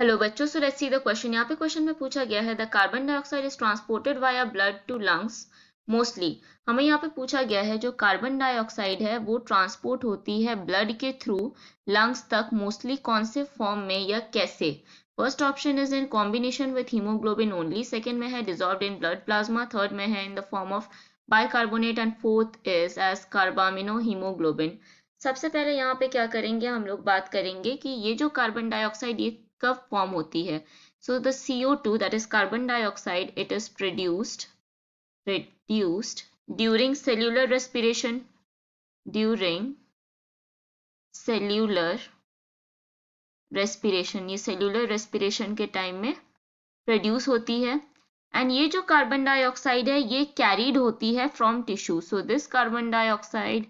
Hello बच्चों, so let's see the question. यहाँ पे क्वेश्चन में पूछा गया है the carbon dioxide is transported via blood to lungs mostly. हमें यहाँ पे पूछा गया है जो कार्बन डाइऑक्साइड है वो ट्रांसपोर्ट होती है ब्लड के थ्रू लंग्स तक, मोस्टली कौन से फॉर्म में या कैसे। First option is in combination with haemoglobin only, second में है dissolve in blood plasma, third में है in the form of bicarbonate and fourth is as carbamino haemoglobin. सबसे पहले यहाँ पे क्या करेंगे, हम लोग बात करेंगे कि ये जो कार्बन डाइऑक्साइड ये कब फॉर्म होती है। So the CO2 that is carbon dioxide it is produced during cellular respiration, during cellular respiration, ये सेल्यूलर रेस्पिरेशन के टाइम में प्रोड्यूस होती है। एंड ये जो कार्बन डाइऑक्साइड है ये कैरीड होती है from tissue. So this carbon dioxide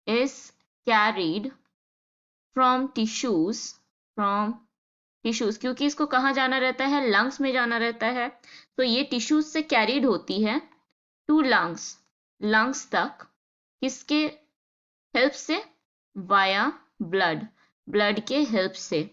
is carried from tissues, क्योंकि इसको कहाँ जाना रहता है, लंग्स में जाना रहता है। तो ये टिश्यूज से कैरीड होती है टू लंग्स तक, किसके हेल्प से, वाया ब्लड के हेल्प से।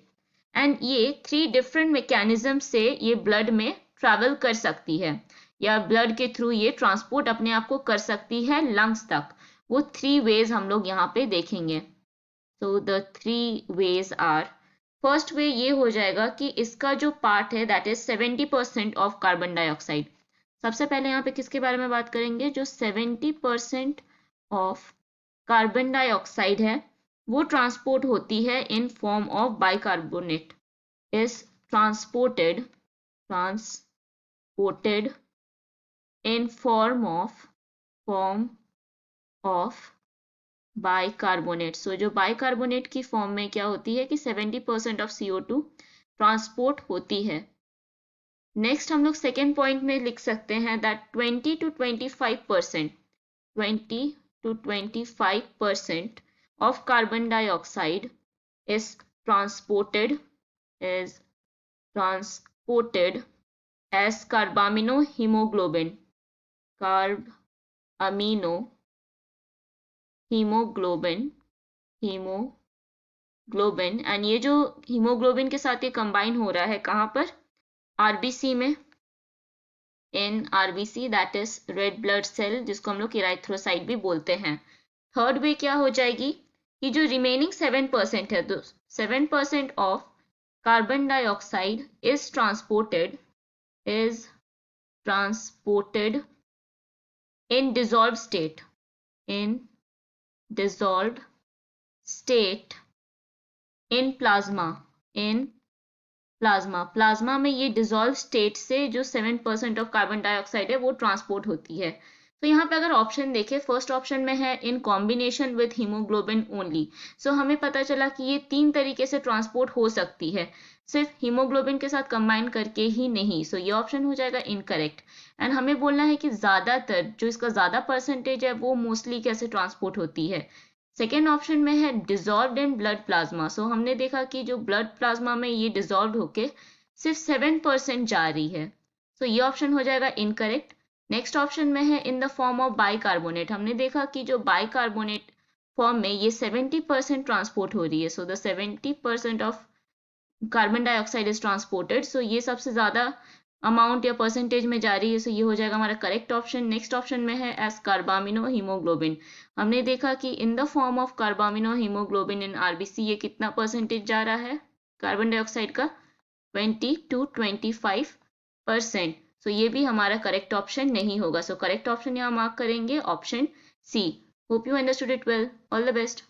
एंड ये 3 डिफरेंट मैकेनिज्म से ये ब्लड में ट्रैवल कर सकती है, या ब्लड के थ्रू ये ट्रांसपोर्ट अपने आप को कर सकती है लंग्स तक। वो 3 वेज हम लोग यहाँ पे देखेंगे। So the 3 ways are, first way ये हो जाएगा कि इसका जो पार्ट है that is 70% of carbon dioxide. सबसे पहले यहाँ पे किसके बारे में बात करेंगे, जो 70% ऑफ कार्बन डाइऑक्साइड है वो ट्रांसपोर्ट होती है in form of bicarbonate, is transported in form of bicarbonate. So जो बाइकार्बोनेट की फॉर्म में क्या होती है कि 70% ऑफ CO2 ट्रांसपोर्ट होती है। नेक्स्ट हम लोग सेकेंड पॉइंट में लिख सकते हैं that 20 to 25% of carbon dioxide is transported as carbamino haemoglobin, haemoglobin. And ये जो हीमोग्लोबिन के साथ ये कंबाइन हो रहा है कहाँ पर, आरबीसी में, in RBC that is red blood cell, जिसको हम लोग इराइथ्रोसाइट भी बोलते हैं। थर्ड वे क्या हो जाएगी कि जो रिमेनिंग 7% है, तो 7% of carbon dioxide is transported in dissolved state in plasma में ये डिसॉल्व स्टेट से जो 7% ऑफ कार्बन डाइऑक्साइड है वो ट्रांसपोर्ट होती है। तो यहाँ पे अगर ऑप्शन देखें, फर्स्ट ऑप्शन में है in combination with haemoglobin only. So हमें पता चला कि ये 3 तरीके से ट्रांसपोर्ट हो सकती है, सिर्फ हीमोग्लोबिन के साथ कंबाइन करके ही नहीं। सो ये ऑप्शन हो जाएगा इनकरेक्ट। एंड हमें बोलना है कि ज्यादातर जो इसका ज्यादा परसेंटेज है वो मोस्टली कैसे ट्रांसपोर्ट होती है। सेकेंड ऑप्शन में है डिजॉल्व्ड इन ब्लड प्लाज्मा। सो हमने देखा कि जो ब्लड प्लाज्मा में ये डिजॉल्व होके सिर्फ 7% जा रही है। सो ये ऑप्शन हो जाएगा इनकरेक्ट। नेक्स्ट ऑप्शन में है in the form of bicarbonate. हमने देखा कि जो बाइकार्बोनेट फॉर्म में ये 70% ट्रांसपोर्ट हो रही है। So the 70% of carbon dioxide is transported. So ये सबसे ज्यादा अमाउंट या परसेंटेज में जा रही है। सो ये हो जाएगा हमारा करेक्ट ऑप्शन। नेक्स्ट ऑप्शन में है एज कार्बामिनो हीमोग्लोबिन। हमने देखा कि इन the form of carbamino haemoglobin in RBC ये कितना परसेंटेज जा रहा है कार्बन डाइऑक्साइड का, 20 to 25%। सो ये भी हमारा करेक्ट ऑप्शन नहीं होगा। सो करेक्ट ऑप्शन यहाँ मार्क करेंगे option C. Hope you understood it well. All the best.